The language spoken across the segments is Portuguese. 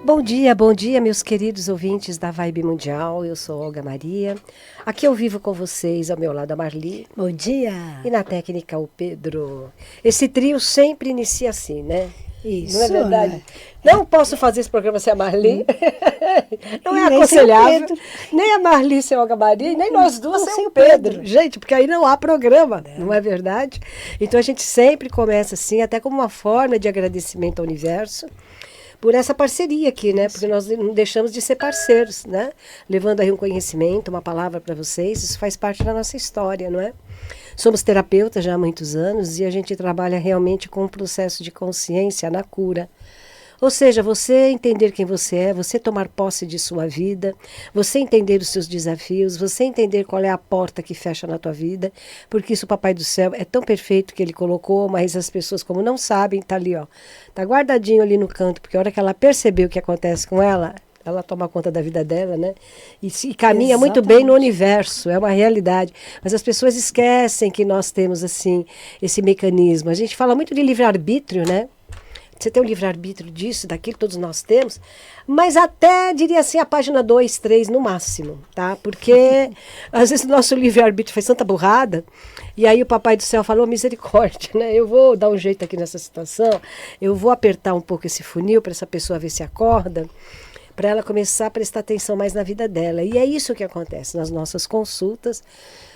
Bom dia, meus queridos ouvintes da Vibe Mundial. Eu sou Olga Maria. Aqui eu vivo com vocês, ao meu lado a Marli. Bom dia. E na técnica o Pedro. Esse trio sempre inicia assim, né? Isso. Não é verdade? Né? Não posso fazer esse programa sem a Marli. Não é nem aconselhável. Nem a Marli sem a Olga Maria, nem nós duas sem o Pedro. Gente, porque aí não há programa, não é verdade? Então a gente sempre começa assim, até como uma forma de agradecimento ao universo, por essa parceria aqui, né? Porque nós não deixamos de ser parceiros, né? Levando aí um conhecimento, uma palavra para vocês, isso faz parte da nossa história, não é? Somos terapeutas já há muitos anos e a gente trabalha realmente com um processo de consciência na cura. Ou seja, você entender quem você é, você tomar posse de sua vida, você entender os seus desafios, você entender qual é a porta que fecha na tua vida, porque isso o Papai do Céu é tão perfeito que ele colocou, mas as pessoas como não sabem, tá ali, ó, tá guardadinho ali no canto, porque a hora que ela percebeu o que acontece com ela toma conta da vida dela, né? E caminha muito bem no universo, é uma realidade. Mas as pessoas esquecem que nós temos, assim, esse mecanismo. A gente fala muito de livre-arbítrio, né? Você tem o livre-arbítrio disso, daquilo, todos nós temos, mas até, diria assim, a página 2, 3 no máximo, tá? Porque às vezes o nosso livre-arbítrio faz tanta burrada, e aí o Papai do Céu falou, misericórdia, né? Eu vou dar um jeito aqui nessa situação, eu vou apertar um pouco esse funil para essa pessoa ver se acorda, para ela começar a prestar atenção mais na vida dela. E é isso que acontece nas nossas consultas.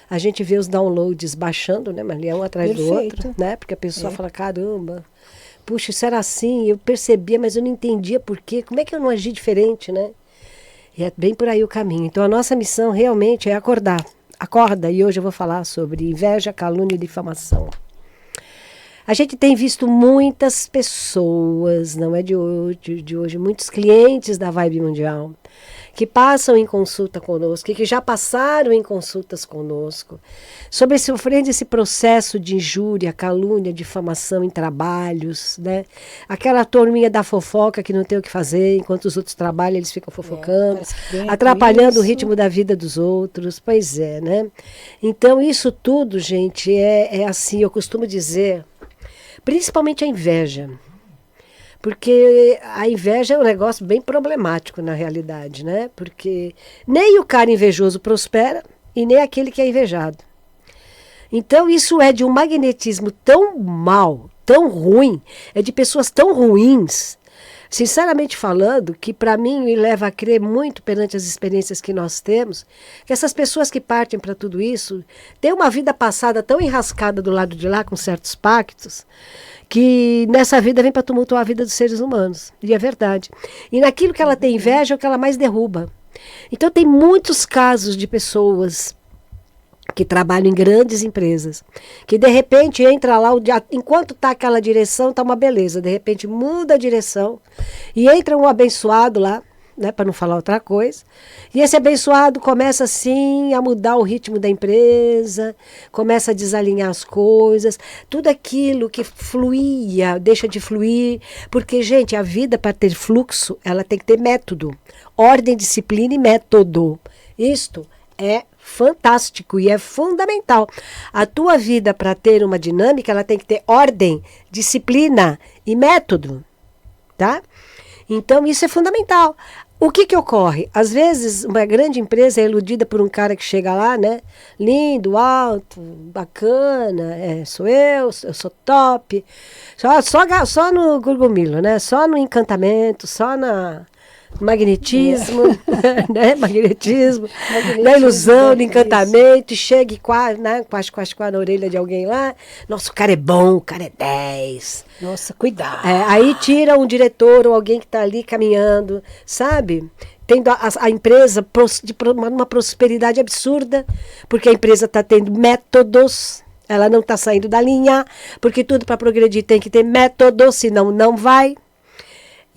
A gente vê os downloads baixando, né, Marli, um atrás do outro, né? Porque a pessoa fala, caramba, puxa, isso era assim, eu percebia, mas eu não entendia por quê. Como é que eu não agi diferente, né? E é bem por aí o caminho. Então, a nossa missão realmente é acordar. Acorda, e hoje eu vou falar sobre inveja, calúnia e difamação. A gente tem visto muitas pessoas, não é de hoje, muitos clientes da Vibe Mundial, que passam em consulta conosco, que já passaram em consultas conosco, sofrendo esse processo de injúria, calúnia, difamação em trabalhos, né? Aquela turminha da fofoca que não tem o que fazer, enquanto os outros trabalham, eles ficam fofocando, atrapalhando o ritmo da vida dos outros. Pois é, né? Então, isso tudo, gente, é assim, eu costumo dizer, principalmente a inveja. Porque a inveja é um negócio bem problemático na realidade, né? Porque nem o cara invejoso prospera e nem aquele que é invejado. Então isso é de um magnetismo tão mau, tão ruim, é de pessoas tão ruins, sinceramente falando, que para mim me leva a crer muito perante as experiências que nós temos, que essas pessoas que partem para tudo isso têm uma vida passada tão enrascada do lado de lá com certos pactos, que nessa vida vem para tumultuar a vida dos seres humanos. E é verdade. E naquilo que ela tem inveja é o que ela mais derruba. Então tem muitos casos de pessoas que trabalham em grandes empresas, que de repente entra lá, enquanto está aquela direção, está uma beleza, de repente muda a direção e entra um abençoado lá, né, para não falar outra coisa, e esse abençoado começa assim a mudar o ritmo da empresa, começa a desalinhar as coisas, tudo aquilo que fluía deixa de fluir, porque, gente, a vida, para ter fluxo, ela tem que ter método, ordem, disciplina e método. Isto é fantástico e é fundamental. A tua vida, para ter uma dinâmica, ela tem que ter ordem, disciplina e método, tá? Então, isso é fundamental. O que ocorre? Às vezes, uma grande empresa é iludida por um cara que chega lá, né? Lindo, alto, bacana, sou eu sou top. Só no gurgumilo, né? Só no encantamento, só na magnetismo, né? Magnetismo, na ilusão, no encantamento, e chega e quase na orelha de alguém lá. Nossa, o cara é bom, o cara é 10. Nossa, cuidado. Aí tira um diretor ou alguém que está ali caminhando, sabe? Tendo a empresa uma prosperidade absurda, porque a empresa está tendo métodos, ela não está saindo da linha, porque tudo para progredir tem que ter método, senão não vai.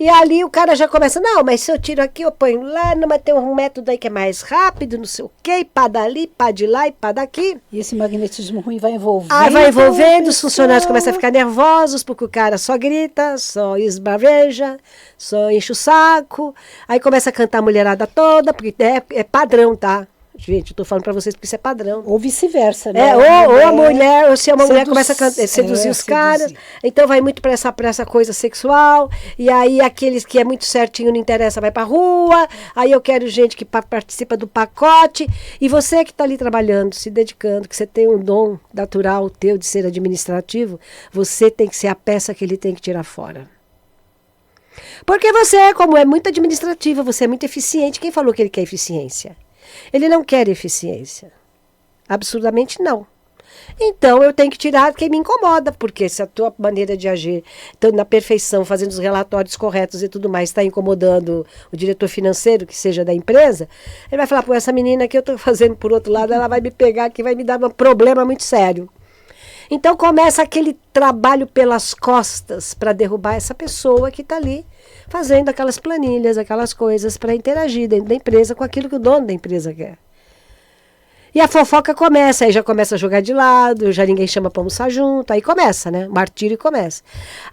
E ali o cara já começa, não, mas se eu tiro aqui, eu ponho lá, não, mas tem um método aí que é mais rápido, não sei o quê, pá dali, pá de lá e pá daqui. E esse magnetismo ruim vai envolvendo. Vai envolvendo, os funcionários começam a ficar nervosos, porque o cara só grita, só esbraveja, só enche o saco, aí começa a cantar a mulherada toda, porque é padrão, tá? Gente, eu tô falando para vocês porque isso é padrão. Ou vice-versa, né? Ou a mulher, ou se uma mulher começa a seduzir os caras, então vai muito para essa coisa sexual, e aí aqueles que é muito certinho, não interessa, vai pra rua, aí eu quero gente que participa do pacote, e você que tá ali trabalhando, se dedicando, que você tem um dom natural teu de ser administrativo, você tem que ser a peça que ele tem que tirar fora. Porque você, como é muito administrativa, você é muito eficiente. Quem falou que ele quer eficiência? Ele não quer eficiência. Absurdamente não. Então eu tenho que tirar quem me incomoda, porque se a tua maneira de agir, na perfeição, fazendo os relatórios corretos e tudo mais, está incomodando o diretor financeiro, que seja da empresa, ele vai falar, pô, essa menina que eu estou fazendo por outro lado, ela vai me pegar aqui, vai me dar um problema muito sério. Então começa aquele trabalho pelas costas para derrubar essa pessoa que está ali fazendo aquelas planilhas, aquelas coisas para interagir dentro da empresa com aquilo que o dono da empresa quer. E a fofoca começa, aí já começa a jogar de lado, já ninguém chama para almoçar junto, aí começa, né? O martírio começa.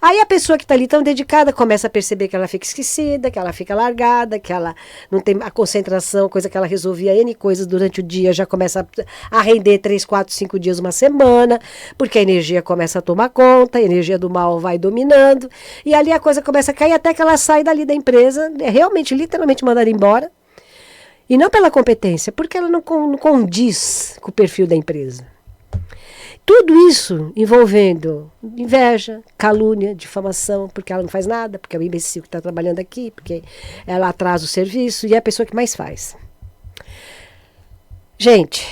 Aí a pessoa que está ali tão dedicada começa a perceber que ela fica esquecida, que ela fica largada, que ela não tem a concentração, coisa que ela resolvia N coisas durante o dia, já começa a render 3, 4, 5 dias, uma semana, porque a energia começa a tomar conta, a energia do mal vai dominando, e ali a coisa começa a cair até que ela sai dali da empresa, é realmente, literalmente mandada embora. E não pela competência, porque ela não condiz com o perfil da empresa. Tudo isso envolvendo inveja, calúnia, difamação, porque ela não faz nada, porque é o imbecil que está trabalhando aqui, porque ela atrasa o serviço e é a pessoa que mais faz. Gente,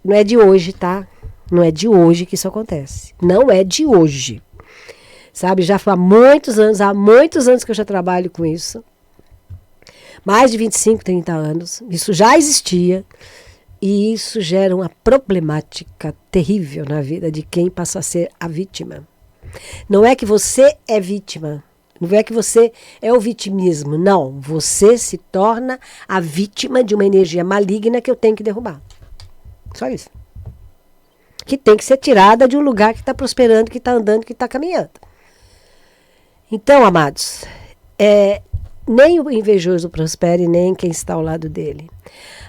não é de hoje, tá? Não é de hoje que isso acontece. Não é de hoje. Sabe, já há muitos anos que eu já trabalho com isso. Mais de 25, 30 anos, isso já existia e isso gera uma problemática terrível na vida de quem passa a ser a vítima. Não é que você é vítima, não é que você é o vitimismo, não. Você se torna a vítima de uma energia maligna que eu tenho que derrubar. Só isso. Que tem que ser tirada de um lugar que está prosperando, que está andando, que está caminhando. Então, amados, nem o invejoso prospere, nem quem está ao lado dele.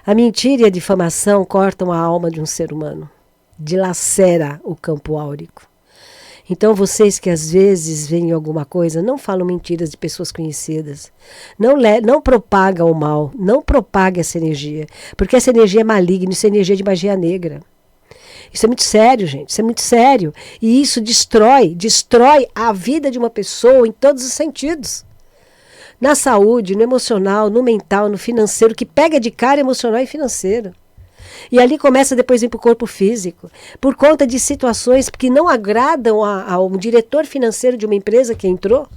A mentira e a difamação cortam a alma de um ser humano, dilacera o campo áurico. Então vocês que às vezes veem alguma coisa, não falam mentiras de pessoas conhecidas. Não propagam o mal, não propague essa energia, porque essa energia é maligna, isso é energia de magia negra. Isso é muito sério, gente, isso é muito sério. E isso destrói a vida de uma pessoa em todos os sentidos. Na saúde, no emocional, no mental, no financeiro, que pega de cara emocional e financeiro. E ali começa depois a ir para o corpo físico, por conta de situações que não agradam ao diretor financeiro de uma empresa que entrou,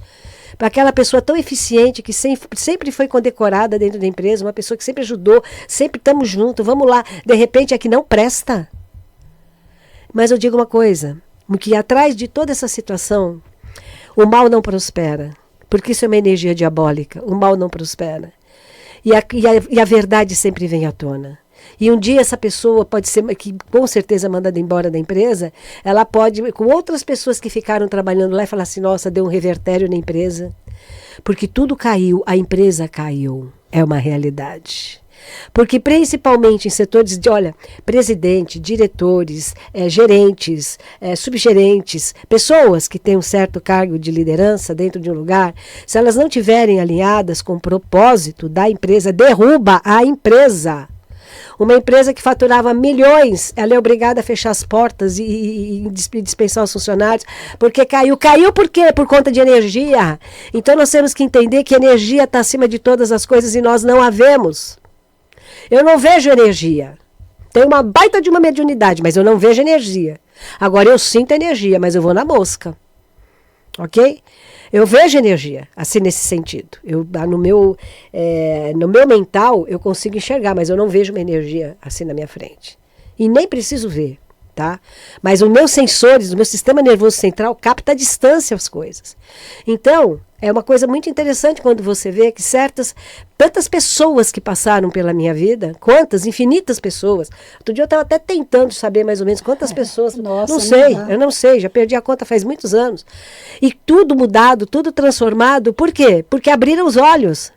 para aquela pessoa tão eficiente, que sempre foi condecorada dentro da empresa, uma pessoa que sempre ajudou, sempre estamos juntos, vamos lá, de repente é que não presta. Mas eu digo uma coisa, que atrás de toda essa situação, o mal não prospera. Porque isso é uma energia diabólica, o mal não prospera. E a verdade sempre vem à tona. E um dia essa pessoa pode ser, que com certeza mandada embora da empresa, ela pode, com outras pessoas que ficaram trabalhando lá, e falar assim, nossa, deu um revertério na empresa. Porque tudo caiu, a empresa caiu. É uma realidade. Porque principalmente em setores de, olha, presidente, diretores, gerentes, subgerentes, pessoas que têm um certo cargo de liderança dentro de um lugar, se elas não tiverem alinhadas com o propósito da empresa, derruba a empresa. Uma empresa que faturava milhões, ela é obrigada a fechar as portas e dispensar os funcionários, porque caiu. Caiu por quê? Por conta de energia. Então nós temos que entender que a energia está acima de todas as coisas e nós não a vemos. Eu não vejo energia. Tenho uma baita de uma mediunidade, mas eu não vejo energia. Agora eu sinto energia, mas eu vou na mosca. Ok? Eu vejo energia, assim nesse sentido. No meu mental eu consigo enxergar, mas eu não vejo uma energia assim na minha frente. E nem preciso ver, tá? Mas os meus sensores, o meu sistema nervoso central capta a distância as coisas. Então, é uma coisa muito interessante quando você vê que tantas pessoas que passaram pela minha vida, quantas, infinitas pessoas. Outro dia eu estava até tentando saber mais ou menos quantas pessoas. Nossa, eu não sei, já perdi a conta faz muitos anos. E tudo mudado, tudo transformado, por quê? Porque abriram os olhos.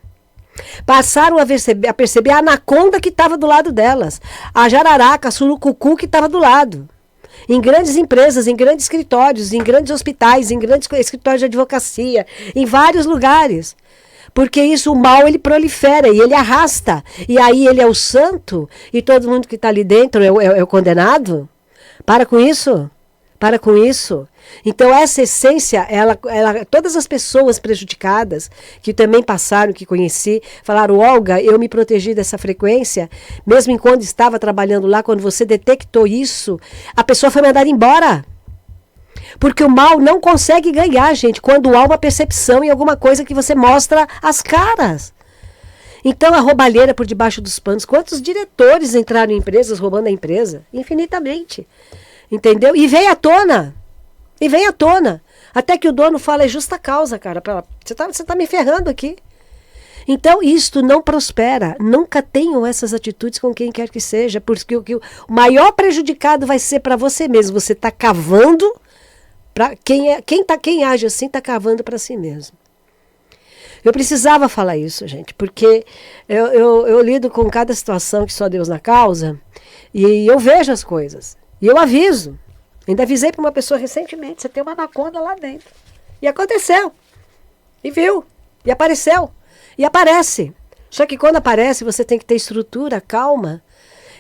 Passaram a perceber a anaconda que estava do lado delas, a jararaca, a surucucu que estava do lado. Em grandes empresas, em grandes escritórios, em grandes hospitais, em grandes escritórios de advocacia, em vários lugares. Porque isso, o mal, ele prolifera e ele arrasta. E aí ele é o santo e todo mundo que está ali dentro é o condenado. Para com isso. Para com isso. Então essa essência, todas as pessoas prejudicadas, que também passaram, que conheci, falaram, Olga, eu me protegi dessa frequência, mesmo enquanto estava trabalhando lá, quando você detectou isso, a pessoa foi mandada embora. Porque o mal não consegue ganhar, gente, quando há uma percepção em alguma coisa que você mostra as caras. Então, a roubalheira por debaixo dos panos. Quantos diretores entraram em empresas roubando a empresa? Infinitamente. Entendeu? E vem à tona. E vem à tona. Até que o dono fala, é justa causa, cara. Você tá me ferrando aqui. Então, isto não prospera. Nunca tenham essas atitudes com quem quer que seja. Porque o maior prejudicado vai ser para você mesmo. Você está cavando. Quem age assim está cavando para si mesmo. Eu precisava falar isso, gente, porque eu lido com cada situação que só Deus na causa e eu vejo as coisas. E eu aviso. Ainda avisei para uma pessoa recentemente, você tem uma anaconda lá dentro. E aconteceu. E viu. E apareceu. E aparece. Só que quando aparece, você tem que ter estrutura, calma.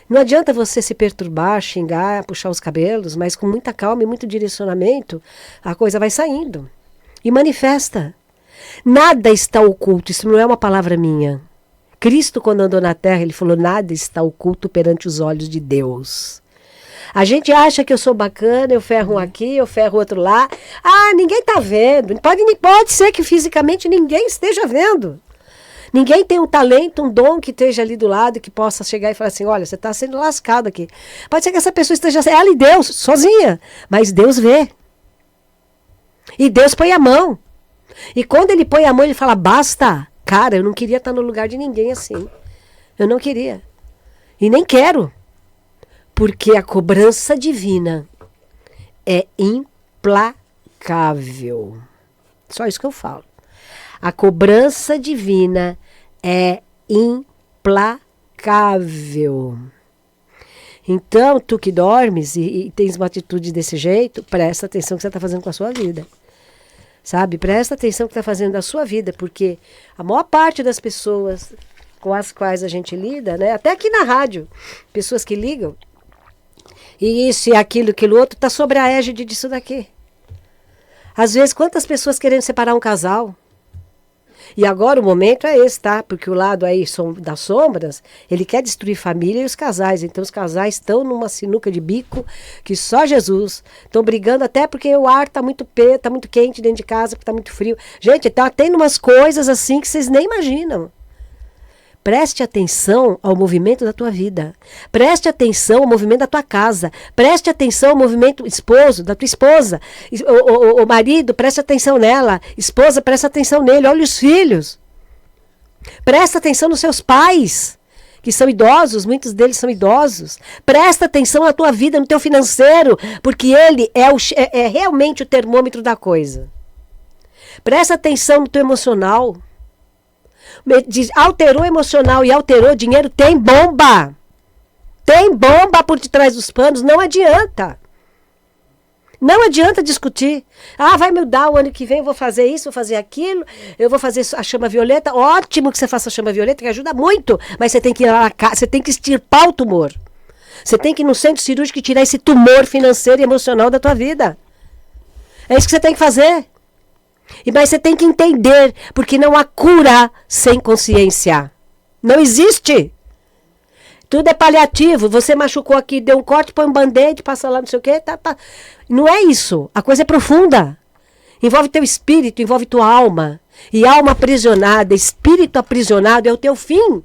Não adianta você se perturbar, xingar, puxar os cabelos, mas com muita calma e muito direcionamento, a coisa vai saindo. E manifesta. Nada está oculto, isso não é uma palavra minha. Cristo, quando andou na terra, ele falou, nada está oculto perante os olhos de Deus. A gente acha que eu sou bacana, eu ferro um aqui, eu ferro outro lá. Ah, ninguém está vendo. Pode ser que fisicamente ninguém esteja vendo. Ninguém tem um talento, um dom que esteja ali do lado, que possa chegar e falar assim, olha, você está sendo lascado aqui. Pode ser que essa pessoa esteja, ela e Deus, sozinha, mas Deus vê. E Deus põe a mão. E quando ele põe a mão, ele fala, basta. Cara, eu não queria estar no lugar de ninguém assim. Eu não queria. E nem quero. Porque a cobrança divina é implacável. Só isso que eu falo. A cobrança divina é implacável. Então, tu que dormes e tens uma atitude desse jeito, presta atenção no que você está fazendo com a sua vida. Sabe? Presta atenção no que está fazendo da sua vida, porque a maior parte das pessoas com as quais a gente lida, né? Até aqui na rádio, pessoas que ligam, e isso e aquilo, aquilo outro, está sobre a égide disso daqui. Às vezes, quantas pessoas querendo separar um casal? E agora o momento é esse, tá? Porque o lado aí das sombras, ele quer destruir família e os casais. Então os casais estão numa sinuca de bico que só Jesus. Estão brigando até porque o ar tá muito quente dentro de casa, porque tá muito frio. Gente, tá tendo umas coisas assim que vocês nem imaginam. Preste atenção ao movimento da tua vida. Preste atenção ao movimento da tua casa. Preste atenção ao movimento esposo, da tua esposa. O marido, preste atenção nela. Esposa, preste atenção nele. Olha os filhos. Presta atenção nos seus pais, que são idosos, muitos deles são idosos. Presta atenção na tua vida, no teu financeiro, porque ele é realmente o termômetro da coisa. Presta atenção no teu emocional. Alterou emocional e alterou dinheiro, tem bomba. Tem bomba por detrás dos panos, não adianta. Não adianta discutir. Ah, vai mudar o ano que vem, eu vou fazer isso, vou fazer aquilo, eu vou fazer a chama violeta. Ótimo que você faça a chama violeta, que ajuda muito, mas você tem que ir lá, você tem que extirpar o tumor. Você tem que ir no centro cirúrgico e tirar esse tumor financeiro e emocional da tua vida. É isso que você tem que fazer. Mas você tem que entender, porque não há cura sem consciência. Não existe. Tudo é paliativo. Você machucou aqui, deu um corte, põe um band-aid, passa lá, não sei o quê. Tá. Não é isso. A coisa é profunda. Envolve teu espírito, envolve tua alma. E alma aprisionada, espírito aprisionado é o teu fim.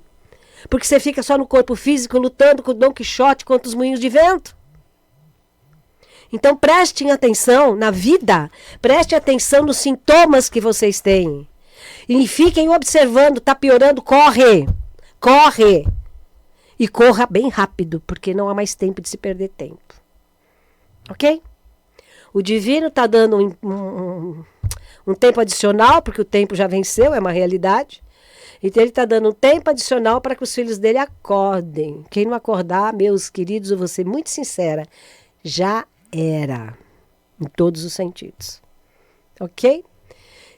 Porque você fica só no corpo físico lutando com o Dom Quixote contra os moinhos de vento. Então prestem atenção na vida, prestem atenção nos sintomas que vocês têm. E fiquem observando, está piorando, corre! Corre! E corra bem rápido, porque não há mais tempo de se perder tempo. Ok? O divino está dando um tempo adicional, porque o tempo já venceu, é uma realidade. Então ele está dando um tempo adicional para que os filhos dele acordem. Quem não acordar, meus queridos, eu vou ser muito sincera, já era, em todos os sentidos. Ok?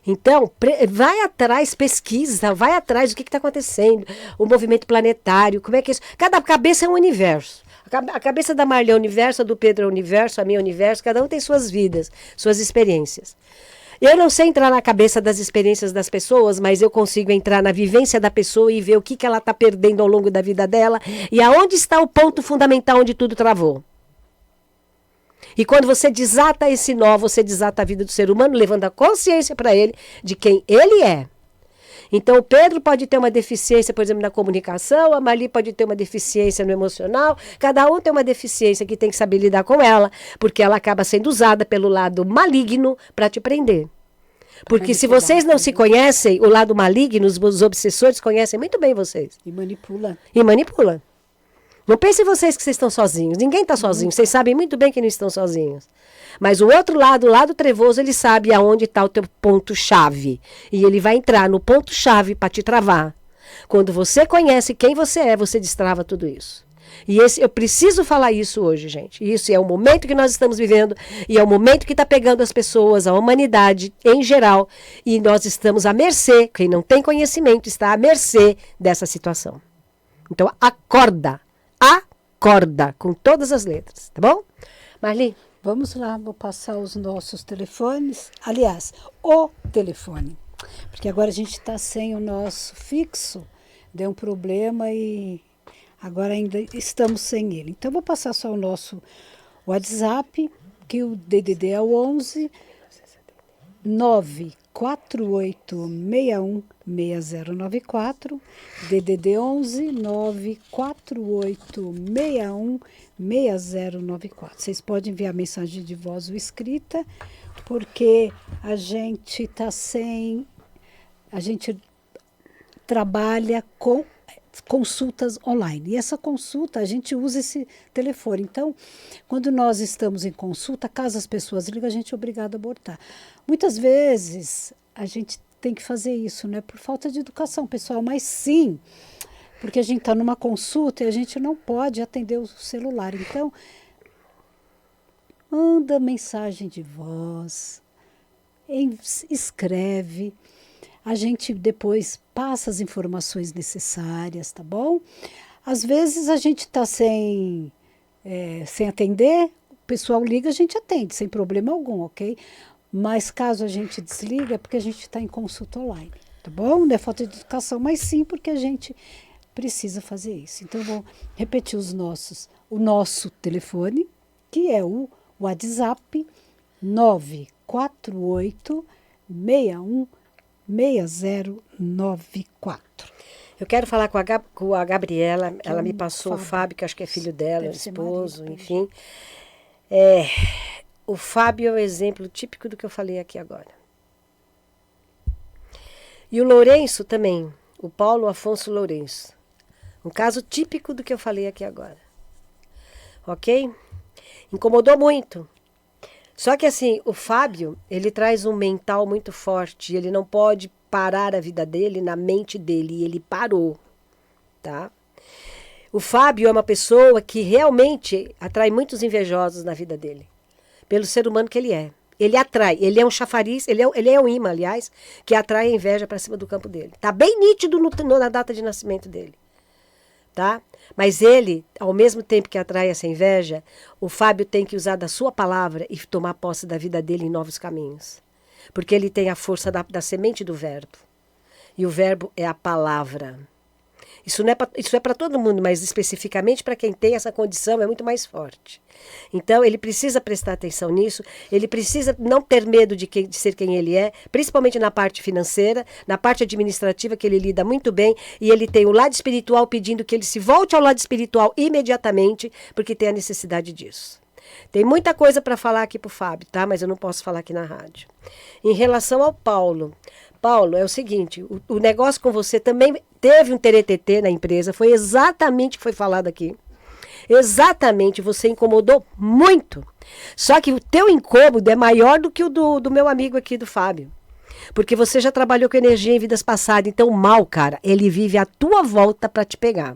Então, vai atrás, pesquisa, vai atrás do que está acontecendo, o movimento planetário, como é que é isso. Cada cabeça é um universo. A cabeça da Marli é o universo, a do Pedro é o universo, a minha é o universo, cada um tem suas vidas, suas experiências. Eu não sei entrar na cabeça das experiências das pessoas, mas eu consigo entrar na vivência da pessoa e ver o que ela está perdendo ao longo da vida dela e aonde está o ponto fundamental onde tudo travou. E quando você desata esse nó, você desata a vida do ser humano, levando a consciência para ele de quem ele é. Então, o Pedro pode ter uma deficiência, por exemplo, na comunicação, a Marli pode ter uma deficiência no emocional, cada um tem uma deficiência que tem que saber lidar com ela, porque ela acaba sendo usada pelo lado maligno para te prender. Porque se vocês não se conhecem, o lado maligno, os obsessores conhecem muito bem vocês. E manipula. E manipula. Não pensem vocês que vocês estão sozinhos. Ninguém está sozinho. Vocês sabem muito bem que não estão sozinhos. Mas o outro lado, o lado trevoso, ele sabe aonde está o teu ponto-chave. E ele vai entrar no ponto-chave para te travar. Quando você conhece quem você é, você destrava tudo isso. E eu preciso falar isso hoje, gente. Isso é o momento que nós estamos vivendo e é o momento que está pegando as pessoas, a humanidade em geral. E nós estamos à mercê, quem não tem conhecimento está à mercê dessa situação. Então, acorda. Acorda, com todas as letras, tá bom? Marli? Vamos lá, vou passar os nossos telefones. Aliás, o telefone. Porque agora a gente está sem o nosso fixo. Deu um problema e agora ainda estamos sem ele. Então, vou passar só o nosso WhatsApp, que o DDD é o 11 948616094, DDD 11 948616094. Vocês podem enviar mensagem de voz ou escrita, porque a gente está sem... A gente trabalha com consultas online. E essa consulta, a gente usa esse telefone. Então, quando nós estamos em consulta, caso as pessoas ligam, a gente é obrigado a abortar. Muitas vezes, a gente tem que fazer isso, né? Por falta de educação pessoal, mas sim, porque a gente está numa consulta e a gente não pode atender o celular. Então, manda mensagem de voz, escreve. A gente depois passa as informações necessárias, tá bom? Às vezes a gente está sem atender, o pessoal liga, a gente atende, sem problema algum, ok? Mas caso a gente desliga, é porque a gente está em consulta online, tá bom? Não é falta de educação, mas sim porque a gente precisa fazer isso. Então, eu vou repetir o nosso telefone, que é o WhatsApp 948 61 6094. Eu quero falar com a Gabriela, ela me passou o Fábio, que acho que é filho dela, esposo, enfim. O Fábio é o exemplo típico do que eu falei aqui agora. E o Lourenço também, o Paulo Afonso Lourenço. Um caso típico do que eu falei aqui agora. Ok? Incomodou muito. Só que assim, o Fábio, ele traz um mental muito forte, ele não pode parar a vida dele na mente dele, e ele parou, tá? O Fábio é uma pessoa que realmente atrai muitos invejosos na vida dele, pelo ser humano que ele é. Ele atrai, ele é um chafariz, ele é um imã, aliás, que atrai a inveja para cima do campo dele. Tá bem nítido na data de nascimento dele, tá? Mas ele, ao mesmo tempo que atrai essa inveja, o Fábio tem que usar da sua palavra e tomar posse da vida dele em novos caminhos. Porque ele tem a força da semente do verbo. E o verbo é a palavra. Isso é para todo mundo, mas especificamente para quem tem essa condição é muito mais forte. Então, ele precisa prestar atenção nisso, ele precisa não ter medo de ser quem ele é, principalmente na parte financeira, na parte administrativa, que ele lida muito bem, e ele tem o lado espiritual pedindo que ele se volte ao lado espiritual imediatamente, porque tem a necessidade disso. Tem muita coisa para falar aqui para o Fábio, tá? Mas eu não posso falar aqui na rádio. Em relação ao Paulo, é o seguinte, o negócio com você também teve um TRTT na empresa, foi exatamente o que foi falado aqui. Exatamente, você incomodou muito. Só que o teu incômodo é maior do que o do meu amigo aqui, do Fábio. Porque você já trabalhou com energia em vidas passadas. Então o mal, cara, ele vive à tua volta para te pegar.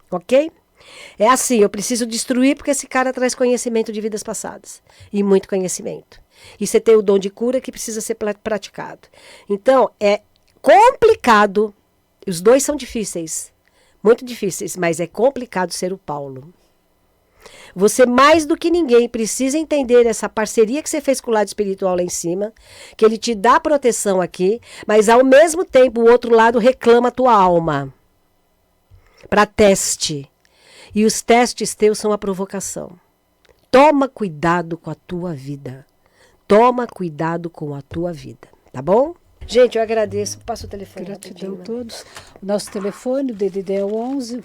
Ok? É assim, eu preciso destruir porque esse cara traz conhecimento de vidas passadas. E muito conhecimento. E você tem o dom de cura que precisa ser praticado. Então, é complicado. Os dois são difíceis. Muito difíceis, mas é complicado ser o Paulo. Você, mais do que ninguém, precisa entender essa parceria que você fez com o lado espiritual lá em cima, que ele te dá proteção aqui, mas ao mesmo tempo o outro lado reclama a tua alma. Para teste. E os testes teus são a provocação. Toma cuidado com a tua vida. Toma cuidado com a tua vida. Tá bom? Gente, eu agradeço. Passa o telefone. Gratidão a todos. O nosso telefone, o DDD é o 11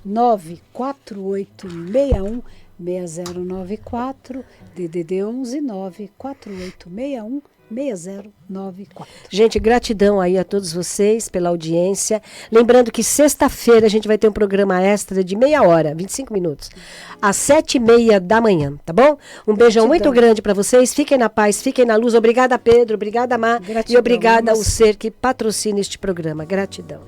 94861 6094, DDD 11 94861 6094. Gente, gratidão aí a todos vocês pela audiência. Lembrando que sexta-feira a gente vai ter um programa extra de meia hora, 25 minutos, às 7h30 da manhã, tá bom? Um beijão muito grande para vocês. Fiquem na paz, fiquem na luz. Obrigada, Pedro. Obrigada, Má. Gratidão, e obrigada ao ser que patrocina este programa. Gratidão.